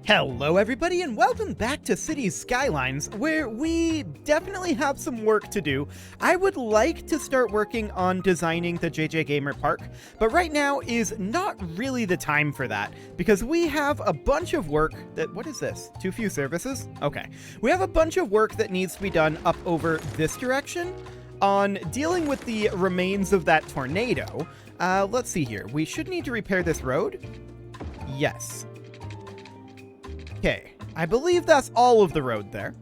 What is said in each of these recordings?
Hello everybody and welcome back to Cities Skylines, where we definitely have some work to do. I would like to start working on designing the JJ Gamer Park, but right now is not really the time for that, because we have a bunch of work that... What is this? Too few services? Okay. We have a bunch of work that needs to be done up over this direction on dealing with the remains of that tornado. Let's see here. We should need to repair this road. Yes. Okay, I believe that's all of the road there.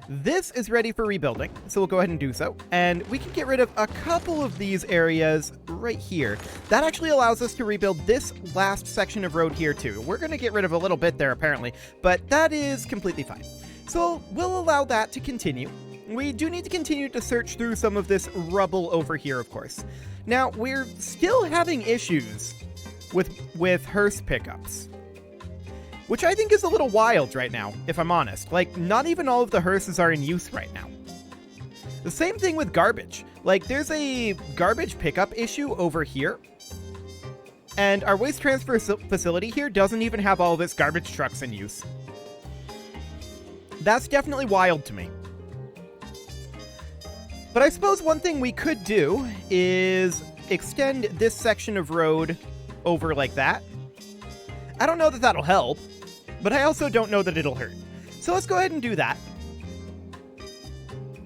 This is ready for rebuilding, so we'll go ahead and do so. And we can get rid of a couple of these areas right here. That actually allows us to rebuild this last section of road here too. We're going to get rid of a little bit there apparently, but that is completely fine. So we'll allow that to continue. We do need to continue to search through some of this rubble over here, of course. Now, we're still having issues with hearse pickups, which I think is a little wild right now, if I'm honest. Like, not even all of the hearses are in use right now. The same thing with garbage. Like, there's a garbage pickup issue over here, and our waste transfer facility here doesn't even have all of its garbage trucks in use. That's definitely wild to me. But I suppose one thing we could do is extend this section of road over like that. I don't know that that'll help, but I also don't know that it'll hurt. So let's go ahead and do that.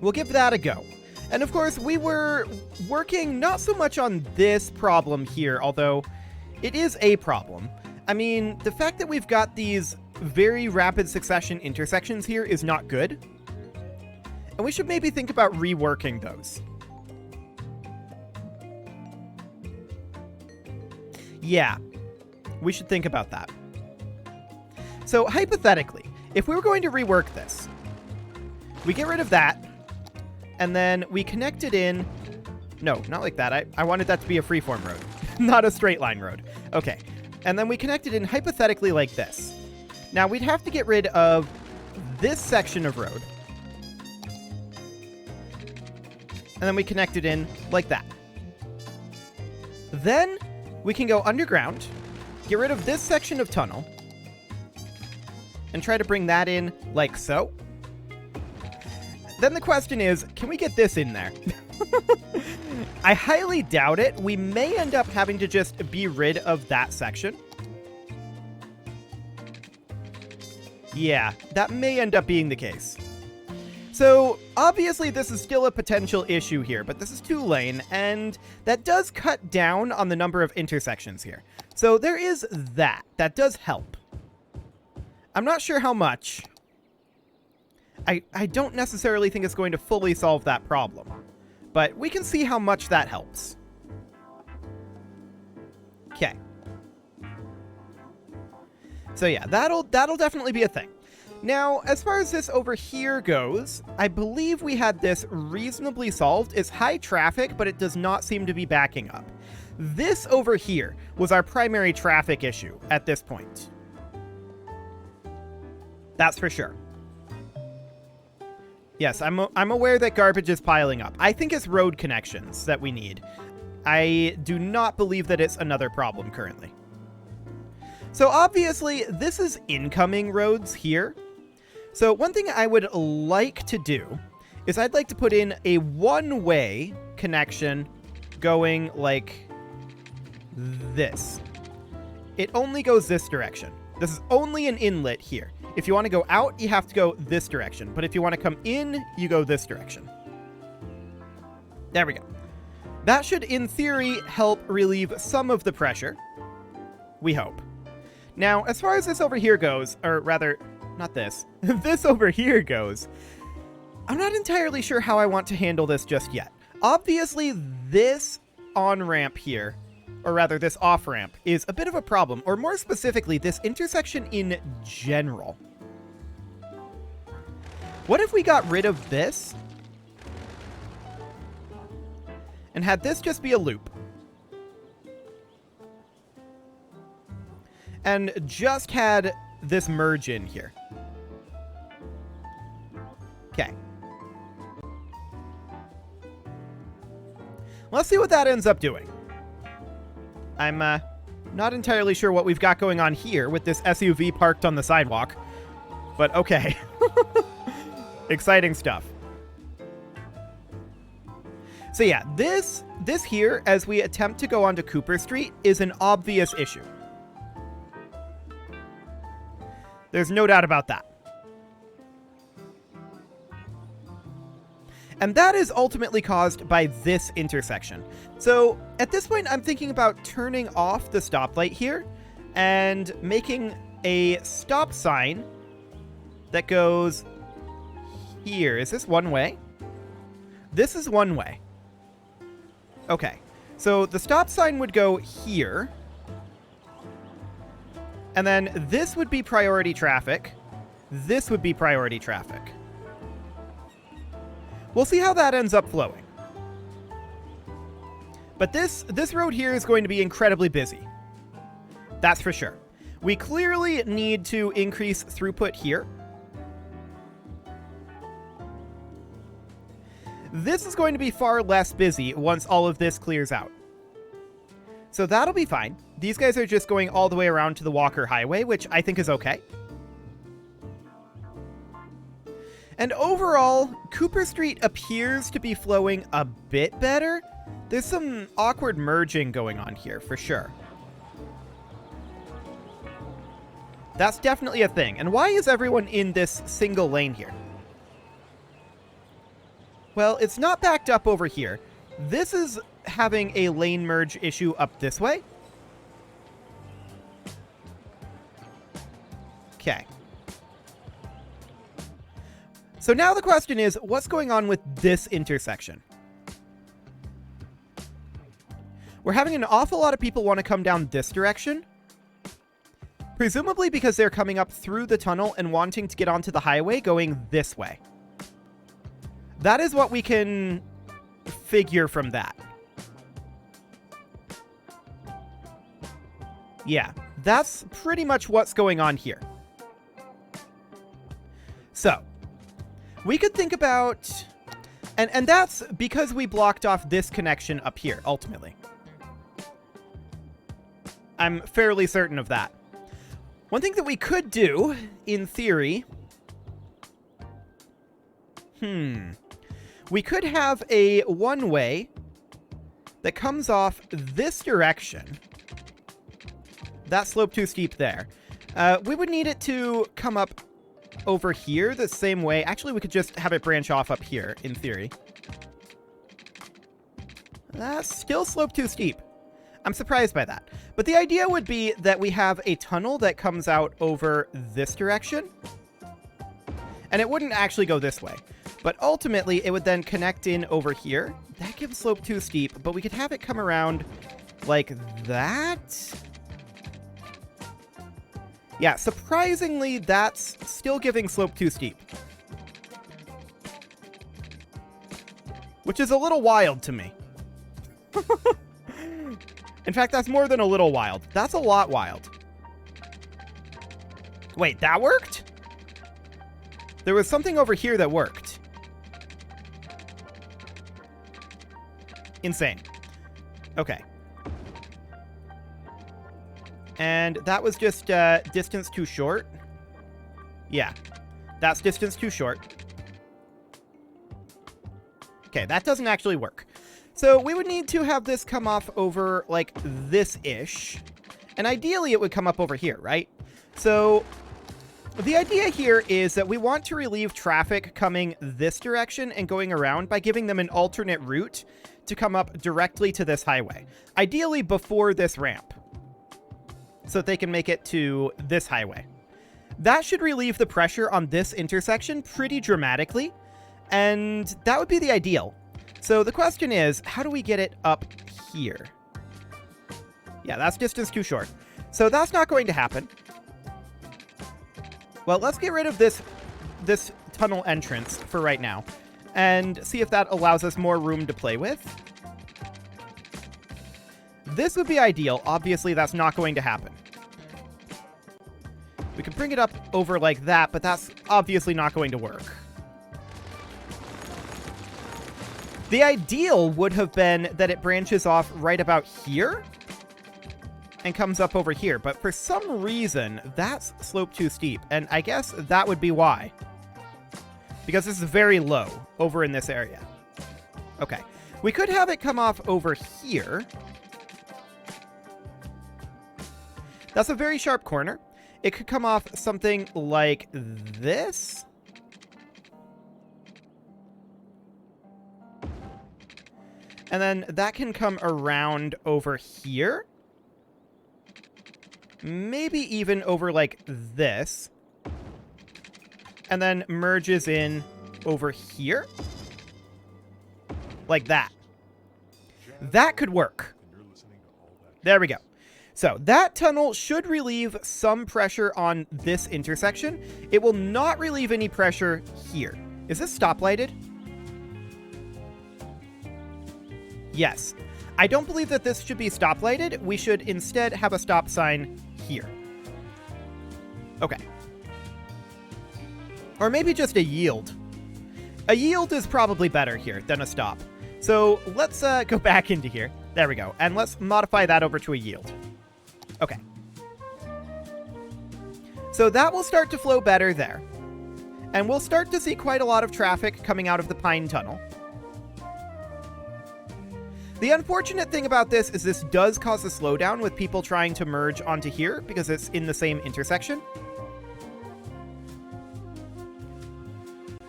We'll give that a go. And of course, we were working not so much on this problem here, although it is a problem. I mean, the fact that we've got these very rapid succession intersections here is not good. And we should maybe think about reworking those. Yeah. We should think about that. So, hypothetically, if we were going to rework this, we get rid of that, and then we connect it in... No, not like that. I wanted that to be a freeform road, not a straight line road. Okay. And then we connect it in hypothetically like this. Now, we'd have to get rid of this section of road. And then we connect it in like that. Then we can go underground, get rid of this section of tunnel, and try to bring that in like so. Then the question is, can we get this in there? I highly doubt it. We may end up having to just be rid of that section. Yeah, that may end up being the case. So, obviously this is still a potential issue here, but this is 2-lane, and that does cut down on the number of intersections here. So there is that. That does help. I'm not sure how much. I don't necessarily think it's going to fully solve that problem, but we can see how much that helps. Okay. So yeah, that'll definitely be a thing. Now, as far as this over here goes, I believe we had this reasonably solved. It's high traffic, but it does not seem to be backing up. This over here was our primary traffic issue at this point. That's for sure. Yes, I'm aware that garbage is piling up. I think it's road connections that we need. I do not believe that it's another problem currently. So obviously, this is incoming roads here. So one thing I would like to do is I'd like to put in a one-way connection going like this. It only goes this direction. This is only an inlet here. If you want to go out, you have to go this direction. But if you want to come in, you go this direction. There we go. That should, in theory, help relieve some of the pressure. We hope. Now, as far as this over here goes, or rather, not this, this over here goes, I'm not entirely sure how I want to handle this just yet. Obviously, this on-ramp here, or rather this off-ramp, is a bit of a problem, or more specifically, this intersection in general. What if we got rid of this and had this just be a loop? And just had this merge in here. Okay. Let's see what that ends up doing. I'm Not entirely sure what we've got going on here with this SUV parked on the sidewalk. But okay. Exciting stuff. So yeah, this here, as we attempt to go onto Cooper Street, is an obvious issue. There's no doubt about that. And that is ultimately caused by this intersection. So at this point, I'm thinking about turning off the stoplight here and making a stop sign that goes here. Is this one way? This is one way. Okay. So the stop sign would go here. And then this would be priority traffic. This would be priority traffic. We'll see how that ends up flowing. But this road here is going to be incredibly busy. That's for sure. We clearly need to increase throughput here. This is going to be far less busy once all of this clears out. So that'll be fine. These guys are just going all the way around to the Walker Highway, which I think is okay. And overall, Cooper Street appears to be flowing a bit better. There's some awkward merging going on here, for sure. That's definitely a thing. And why is everyone in this single lane here? Well, it's not backed up over here. This is having a lane merge issue up this way. Okay. So now the question is, what's going on with this intersection? We're having an awful lot of people want to come down this direction. Presumably because they're coming up through the tunnel and wanting to get onto the highway going this way. That is what we can figure from that. Yeah, that's pretty much what's going on here. So, we could think about... And that's because we blocked off this connection up here, ultimately. I'm fairly certain of that. One thing that we could do, in theory... We could have a one-way that comes off this direction. That slope too steep there. We would need it to come up over here the same way. Actually, we could just have it branch off up here, in theory. That's still slope too steep. I'm surprised by that. But the idea would be that we have a tunnel that comes out over this direction. And it wouldn't actually go this way. But ultimately, it would then connect in over here. That gives slope too steep, but we could have it come around like that. Yeah, surprisingly, that's still giving slope too steep. Which is a little wild to me. In fact, that's more than a little wild. That's a lot wild. Wait, that worked? There was something over here that worked. Insane. Okay. And that was just distance too short. Yeah, that's distance too short. Okay, that doesn't actually work. So we would need to have this come off over like this-ish. And ideally it would come up over here, right? So the idea here is that we want to relieve traffic coming this direction and going around by giving them an alternate route to come up directly to this highway. Ideally before this ramp, so that they can make it to this highway. That should relieve the pressure on this intersection pretty dramatically, and that would be the ideal. So the question is, how do we get it up here? Yeah, that's distance too short. So that's not going to happen. Well, let's get rid of this tunnel entrance for right now, and see if that allows us more room to play with. This would be ideal. Obviously, that's not going to happen. We can bring it up over like that, but that's obviously not going to work. The ideal would have been that it branches off right about here and comes up over here. But for some reason, that's sloped too steep. And I guess that would be why. Because this is very low over in this area. Okay. We could have it come off over here. That's a very sharp corner. It could come off something like this. And then that can come around over here. Maybe even over like this. And then merges in over here. Like that. That could work. There we go. So that tunnel should relieve some pressure on this intersection. It will not relieve any pressure here. Is this stoplighted? Yes. I don't believe that this should be stoplighted. We should instead have a stop sign here. Okay. Or maybe just a yield. A yield is probably better here than a stop. So let's go back into here. There we go. And let's modify that over to a yield. Okay. So that will start to flow better there. And we'll start to see quite a lot of traffic coming out of the Pine Tunnel. The unfortunate thing about this is this does cause a slowdown with people trying to merge onto here because it's in the same intersection.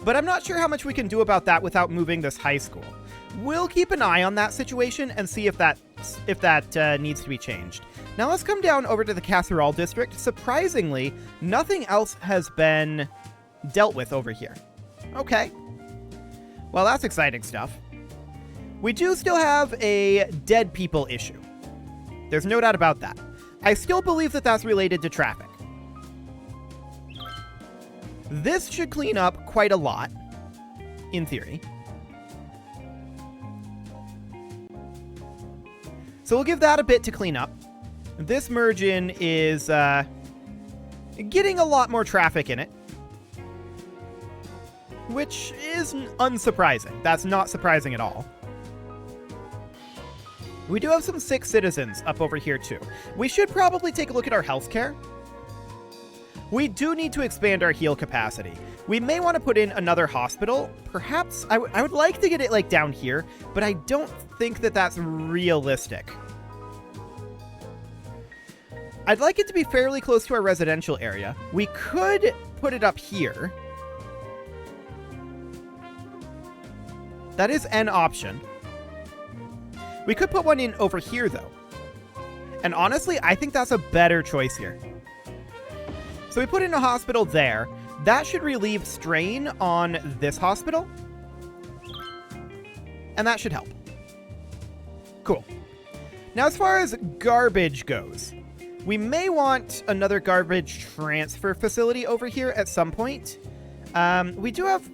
But I'm not sure how much we can do about that without moving this high school. We'll keep an eye on that situation and see if that needs to be changed. Now let's come down over to the Casserole District. Surprisingly, nothing else has been dealt with over here. Okay. Well, that's exciting stuff. We do still have a dead people issue. There's no doubt about that. I still believe that that's related to traffic. This should clean up quite a lot, in theory. So we'll give that a bit to clean up. This merge-in is getting a lot more traffic in it, which is unsurprising. That's not surprising at all. We do have some sick citizens up over here too. We should probably take a look at our healthcare. We do need to expand our heal capacity. We may want to put in another hospital. Perhaps, I would like to get it like down here, but I don't think that that's realistic. I'd like it to be fairly close to our residential area. We could put it up here. That is an option. We could put one in over here, though. And honestly, I think that's a better choice here. So we put in a hospital there. That should relieve strain on this hospital. And that should help. Cool. Now, as far as garbage goes, we may want another garbage transfer facility over here at some point. We do have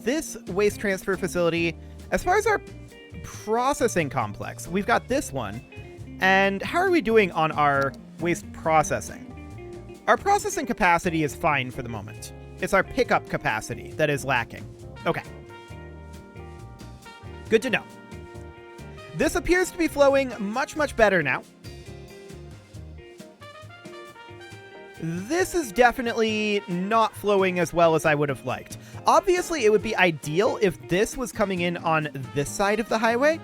this waste transfer facility. As far as our processing complex, we've got this one. And how are we doing on our waste processing? Our processing capacity is fine for the moment. It's our pickup capacity that is lacking. Okay. Good to know. This appears to be flowing much, much better now. This is definitely not flowing as well as I would have liked. Obviously, it would be ideal if this was coming in on this side of the highway.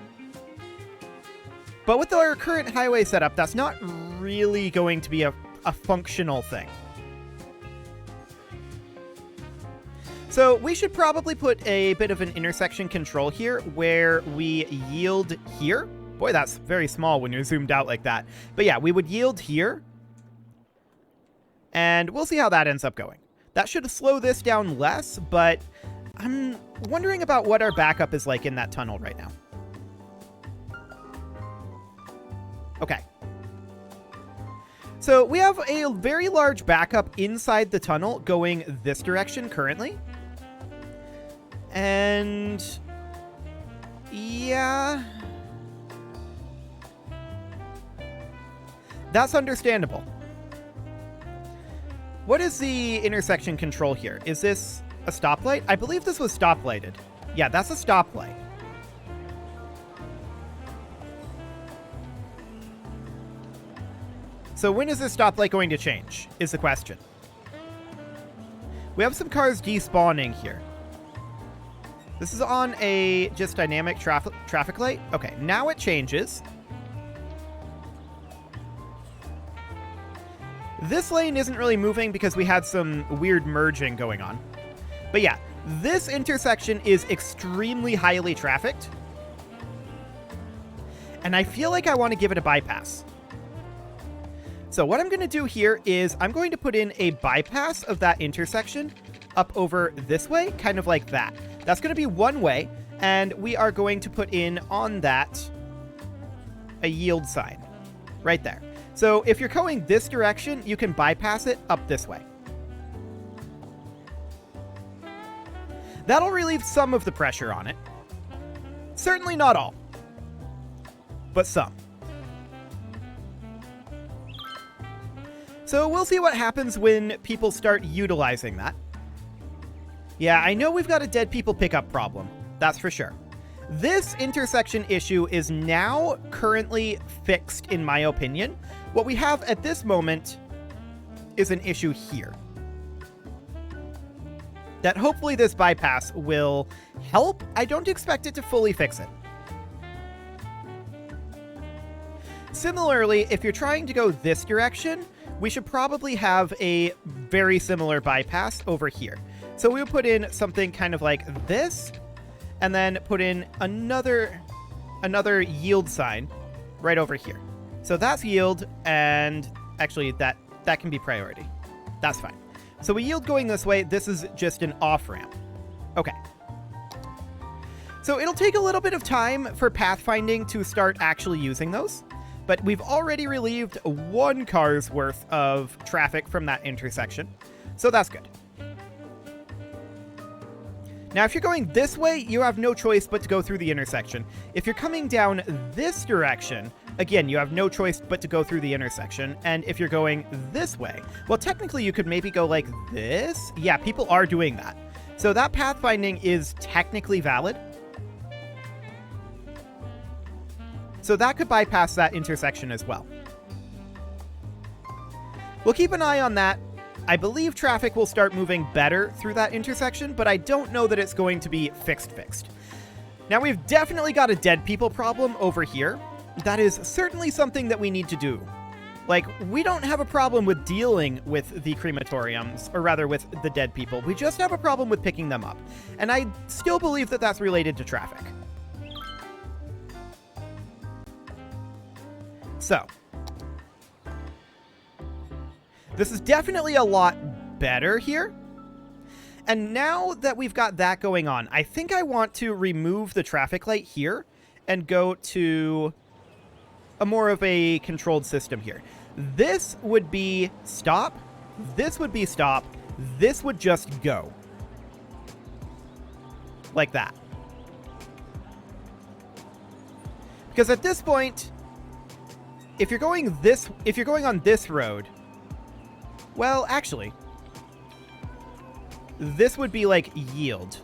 But with our current highway setup, that's not really going to be a functional thing. So we should probably put a bit of an intersection control here where we yield here. Boy, that's very small when you're zoomed out like that. But yeah, we would yield here. And we'll see how that ends up going. That should slow this down less, but I'm wondering about what our backup is like in that tunnel right now. Okay. So we have a very large backup inside the tunnel going this direction currently. And yeah, that's understandable. What is the intersection control here? Is this a stoplight? I believe this was stoplighted. Yeah, that's a stoplight. So when is this stoplight going to change, is the question. We have some cars despawning here. This is on a just dynamic traffic light. Okay, now it changes. This lane isn't really moving because we had some weird merging going on. But yeah, this intersection is extremely highly trafficked. And I feel like I want to give it a bypass. So what I'm going to do here is I'm going to put in a bypass of that intersection up over this way, kind of like that. That's going to be one way, and we are going to put in on that a yield sign right there. So if you're going this direction, you can bypass it up this way. That'll relieve some of the pressure on it. Certainly not all, but some. So we'll see what happens when people start utilizing that. Yeah, I know we've got a dead people pickup problem. That's for sure. This intersection issue is now currently fixed, in my opinion. What we have at this moment is an issue here. That hopefully this bypass will help. I don't expect it to fully fix it. Similarly, if you're trying to go this direction, we should probably have a very similar bypass over here. So we would put in something kind of like this, and then put in another yield sign right over here. So that's yield, and actually that can be priority. That's fine. So we yield going this way. This is just an off-ramp. Okay. So it'll take a little bit of time for pathfinding to start actually using those, but we've already relieved one car's worth of traffic from that intersection. So that's good. Now, if you're going this way, you have no choice but to go through the intersection. If you're coming down this direction, again, you have no choice but to go through the intersection. And if you're going this way, well, technically you could maybe go like this. Yeah, people are doing that. So that pathfinding is technically valid. So that could bypass that intersection as well. We'll keep an eye on that. I believe traffic will start moving better through that intersection, but I don't know that it's going to be fixed. Now, we've definitely got a dead people problem over here. That is certainly something that we need to do. Like, we don't have a problem with dealing with the crematoriums, or rather with the dead people. We just have a problem with picking them up. And I still believe that that's related to traffic. So, this is definitely a lot better here. And now that we've got that going on, I think I want to remove the traffic light here and go to a more of a controlled system here. This would be stop. This would be stop. This would just go. Like that. Because at this point, if you're going on this road, well, actually, this would be like yield.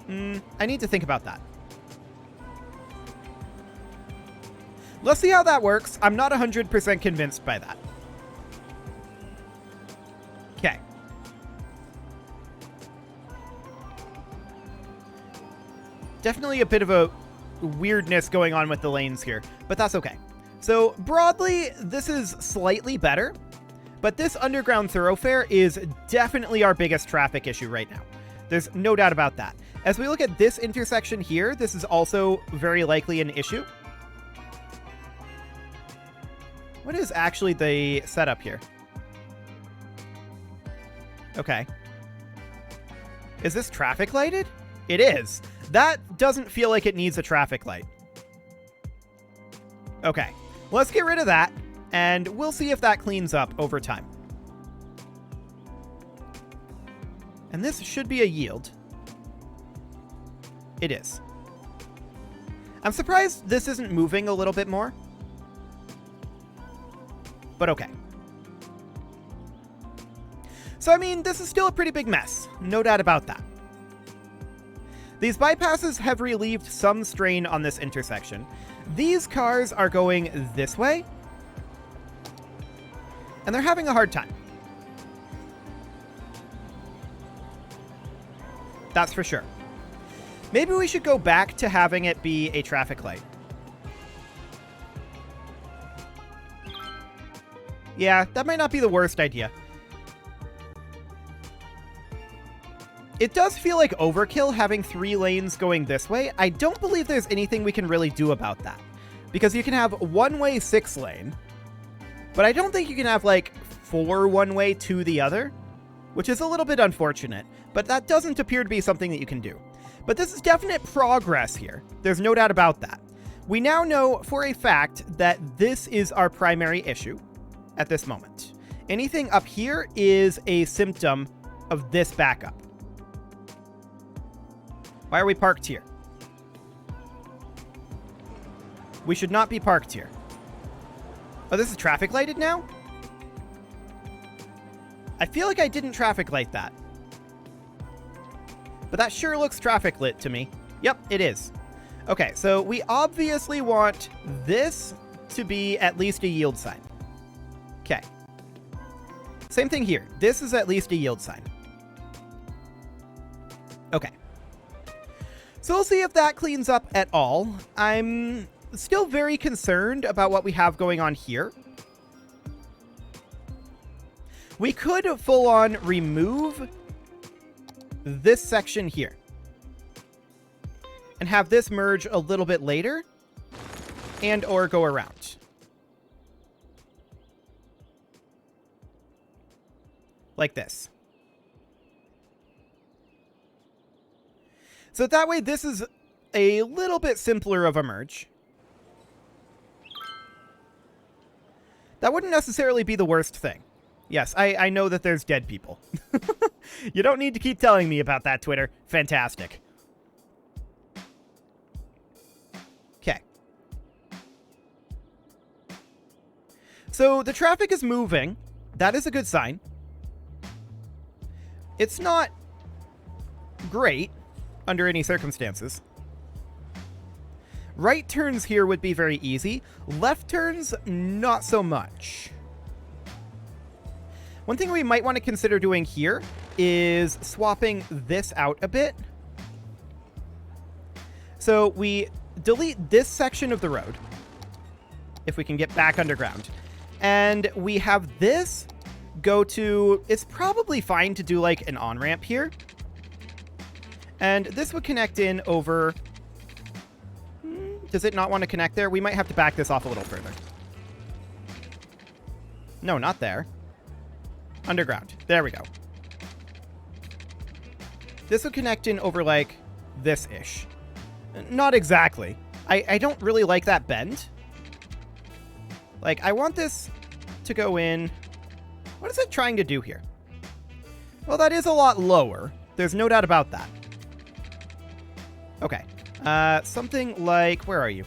I need to think about that. Let's see how that works. I'm not 100% convinced by that. Okay. Definitely a bit of a weirdness going on with the lanes here, but that's okay. So broadly, this is slightly better. But this underground thoroughfare is definitely our biggest traffic issue right now. There's no doubt about that. As we look at this intersection here, this is also very likely an issue. What is actually the setup here? Okay. Is this traffic lighted? It is. That doesn't feel like it needs a traffic light. Okay. Let's get rid of that. And we'll see if that cleans up over time. And this should be a yield. It is. I'm surprised this isn't moving a little bit more. But okay. So, I mean, this is still a pretty big mess. No doubt about that. These bypasses have relieved some strain on this intersection. These cars are going this way. And they're having a hard time. That's for sure. Maybe we should go back to having it be a traffic light. Yeah, that might not be the worst idea. It does feel like overkill having 3 lanes going this way. I don't believe there's anything we can really do about that. Because you can have one-way 6-lane, but I don't think you can have, like, 4 one-way to the other, which is a little bit unfortunate, but that doesn't appear to be something that you can do. But this is definite progress here. There's no doubt about that. We now know for a fact that this is our primary issue at this moment. Anything up here is a symptom of this backup. Why are we parked here? We should not be parked here. Oh, this is traffic lighted now? I feel like I didn't traffic light that. But that sure looks traffic lit to me. Yep, it is. Okay, so we obviously want this to be at least a yield sign. Okay. Same thing here. This is at least a yield sign. Okay. So we'll see if that cleans up at all. I'm still very concerned about what we have going on here. We could full on remove this section here and have this merge a little bit later and or go around. Like this. So that way this is a little bit simpler of a merge. That wouldn't necessarily be the worst thing. Yes, I know that there's dead people. You don't need to keep telling me about that, Twitter. Fantastic. Okay. So the traffic is moving. That is a good sign. It's not great under any circumstances. Right turns here would be very easy. Left turns, not so much. One thing we might want to consider doing here is swapping this out a bit. So we delete this section of the road, if we can get back underground. And we have this go to... It's probably fine to do like an on-ramp here. And this would connect in over... Does it not want to connect there? We might have to back this off a little further. No, not there. Underground. There we go. This would connect in over like this-ish. Not exactly. I don't really like that bend. Like, I want this to go in... What is it trying to do here? Well, that is a lot lower. There's no doubt about that. Okay. Something like... Where are you?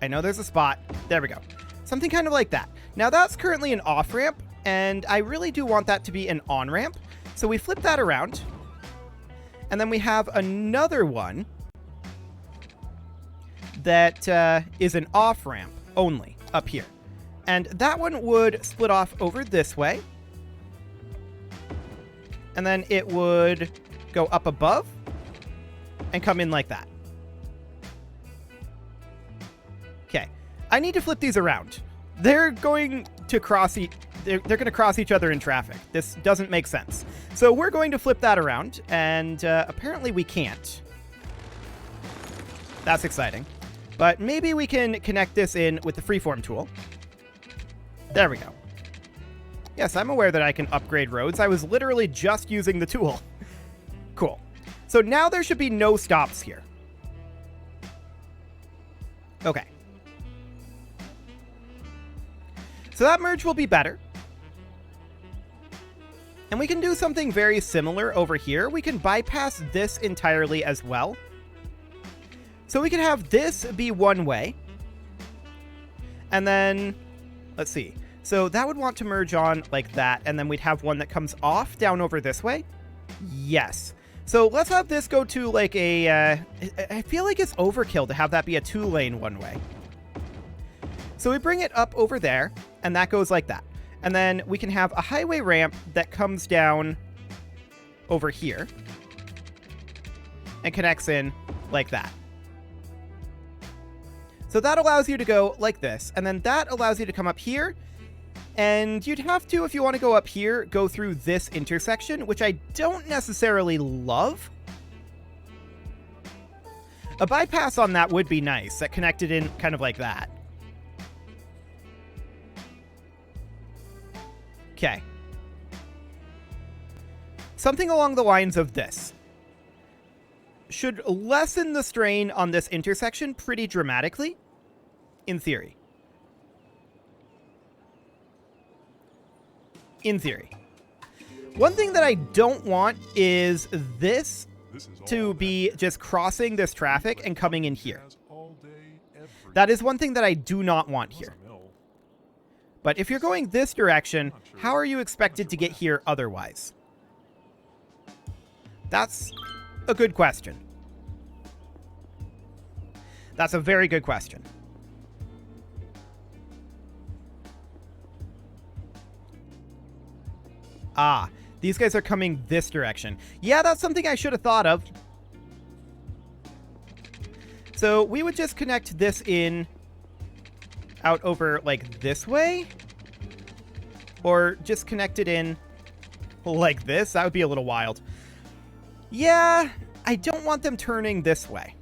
I know there's a spot. There we go. Something kind of like that. Now, that's currently an off-ramp, and I really do want that to be an on-ramp. So we flip that around. And then we have another one that is an off-ramp only up here. And that one would split off over this way. And then it would go up above and come in like that. Okay. I need to flip these around. They're going to cross they're going to cross each other in traffic. This doesn't make sense. So we're going to flip that around, and apparently we can't. That's exciting. But maybe we can connect this in with the freeform tool. There we go. Yes, I'm aware that I can upgrade roads. I was literally just using the tool. Cool. So now there should be no stops here. Okay. So that merge will be better. And we can do something very similar over here. We can bypass this entirely as well. So we can have this be one way. And then, let's see. So that would want to merge on like that. And then we'd have one that comes off down over this way. Yes. So let's have this go to like a... I feel like it's overkill to have that be a 2-lane one way. So we bring it up over there. and that goes like that. And then we can have a highway ramp that comes down over here and connects in like that. So that allows you to go like this, and then that allows you to come up here, and you'd have to, if you want to go up here, go through this intersection, which I don't necessarily love. A bypass on that would be nice, that connected in kind of like that. Okay. Something along the lines of this should lessen the strain on this intersection pretty dramatically, in theory. In theory. One thing that I don't want is this to be just crossing this traffic and coming in here. That is one thing that I do not want here. But if you're going this direction, how are you expected to get here otherwise? That's a good question. That's a very good question. Ah, these guys are coming this direction. Yeah, that's something I should have thought of. So we would just connect this in out over like this way, or just connect it in like this. That would be a little wild. Yeah, I don't want them turning this way,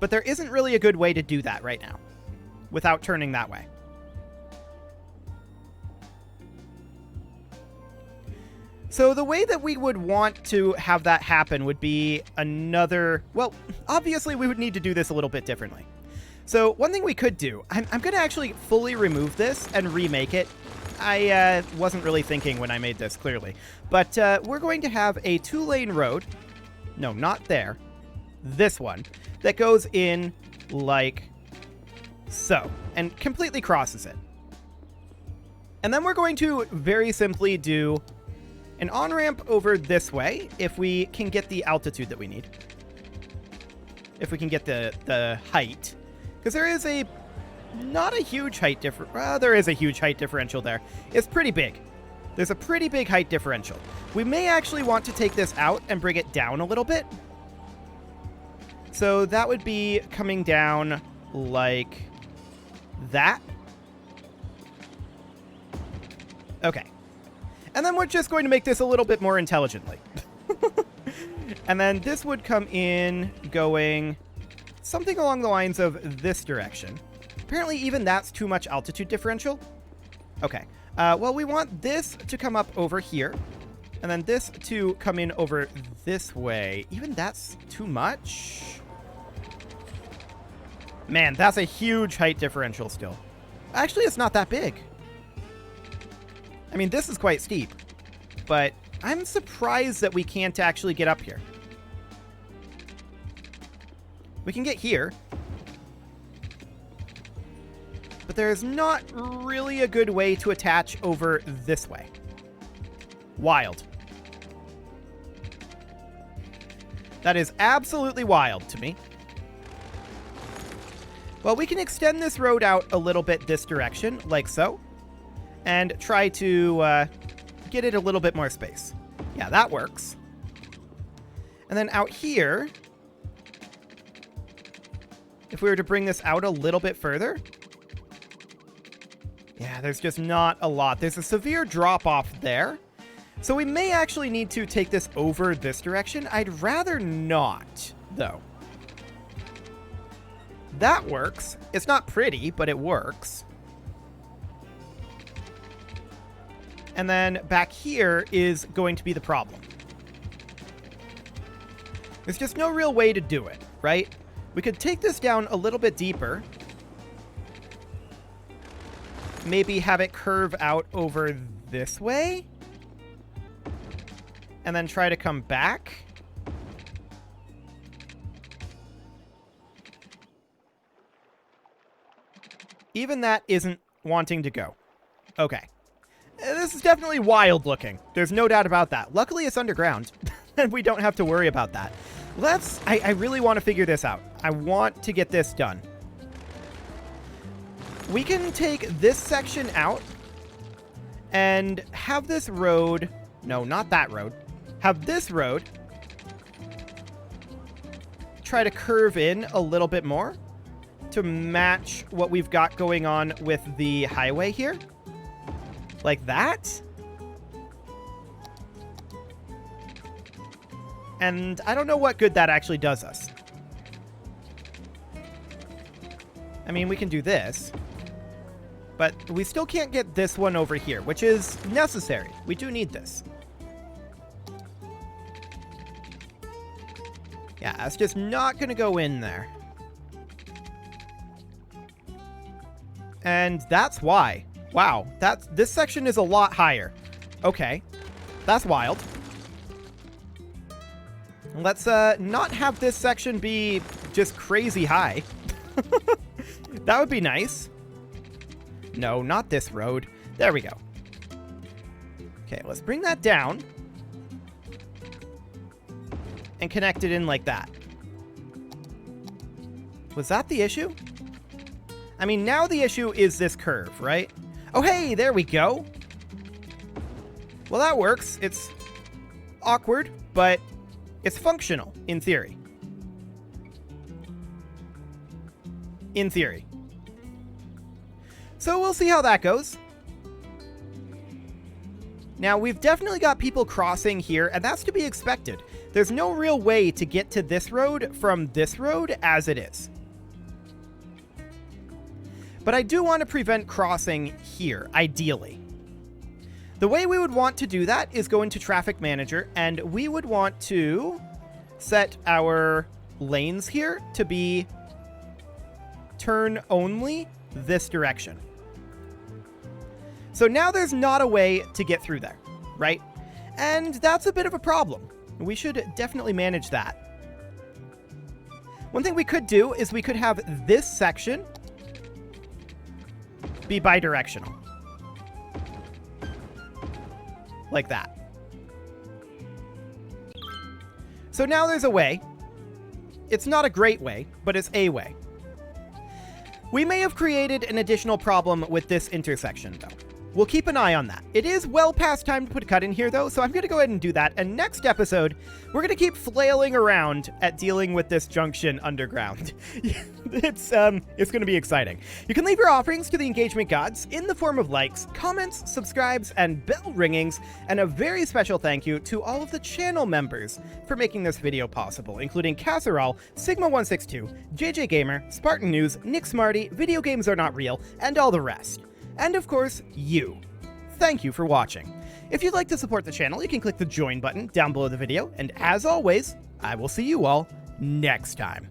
but there isn't really a good way to do that right now without turning that way. So the way that we would want to have that happen would be another, well, obviously we would need to do this a little bit differently. So one thing we could do, I'm going to actually fully remove this and remake it. I wasn't really thinking when I made this, clearly. But we're going to have a 2-lane road. No, not there. This one. That goes in like so. And completely crosses it. And then we're going to very simply do an on-ramp over this way if we can get the altitude that we need. If we can get the height. Because there is not a huge height differential. There is a huge height differential there. It's pretty big. There's a pretty big height differential. We may actually want to take this out and bring it down a little bit. So that would be coming down like that. Okay. And then we're just going to make this a little bit more intelligently. And then this would come in going something along the lines of this direction. Apparently even that's too much altitude differential. Okay. Well, we want this to come up over here. And then this to come in over this way. Even that's too much. Man, that's a huge height differential still. Actually, it's not that big. I mean, this is quite steep. But I'm surprised that we can't actually get up here. We can get here. But there's not really a good way to attach over this way. Wild. That is absolutely wild to me. Well, we can extend this road out a little bit this direction, like so. And try to get it a little bit more space. Yeah, that works. And then out here, if we were to bring this out a little bit further, yeah, there's just not a lot. There's a severe drop-off there. So we may actually need to take this over this direction. I'd rather not, though. That works. It's not pretty, but it works. And then back here is going to be the problem. There's just no real way to do it, right? We could take this down a little bit deeper. Maybe have it curve out over this way. And then try to come back. Even that isn't wanting to go. Okay. This is definitely wild looking. There's no doubt about that. Luckily, it's underground, and we don't have to worry about that. I really want to figure this out. I want to get this done. we can take this section out and have this road... No, not that road. Have this road try to curve in a little bit more to match what we've got going on with the highway here. Like that. And I don't know what good that actually does us. I mean, we can do this. But we still can't get this one over here, which is necessary. We do need this. Yeah, that's just not going to go in there. And that's why. Wow, this section is a lot higher. Okay, that's wild. Let's not have this section be just crazy high. That would be nice. No, not this road. There we go. Okay, let's bring that down. And connect it in like that. Was that the issue? I mean, now the issue is this curve, right? Oh, hey, there we go. Well, that works. It's awkward, but it's functional, in theory. In theory. So we'll see how that goes. Now, we've definitely got people crossing here, and that's to be expected. There's no real way to get to this road from this road as it is. But I do want to prevent crossing here, ideally. The way we would want to do that is go into Traffic Manager, and we would want to set our lanes here to be turn only this direction. So now there's not a way to get through there, right? And that's a bit of a problem. We should definitely manage that. One thing we could do is we could have this section be bidirectional. Like that. So now there's a way. It's not a great way, but it's a way. We may have created an additional problem with this intersection, though. We'll keep an eye on that. It is well past time to put a cut in here, though, so I'm going to go ahead and do that. And next episode, we're going to keep flailing around at dealing with this junction underground. It's going to be exciting. You can leave your offerings to the engagement gods in the form of likes, comments, subscribes, and bell ringings. And a very special thank you to all of the channel members for making this video possible, including Casserole, Sigma162, JJ Gamer, Spartan News, Nick Smarty, Video Games Are Not Real, and all the rest. And of course, you. Thank you for watching. If you'd like to support the channel, you can click the join button down below the video, and as always, I will see you all next time.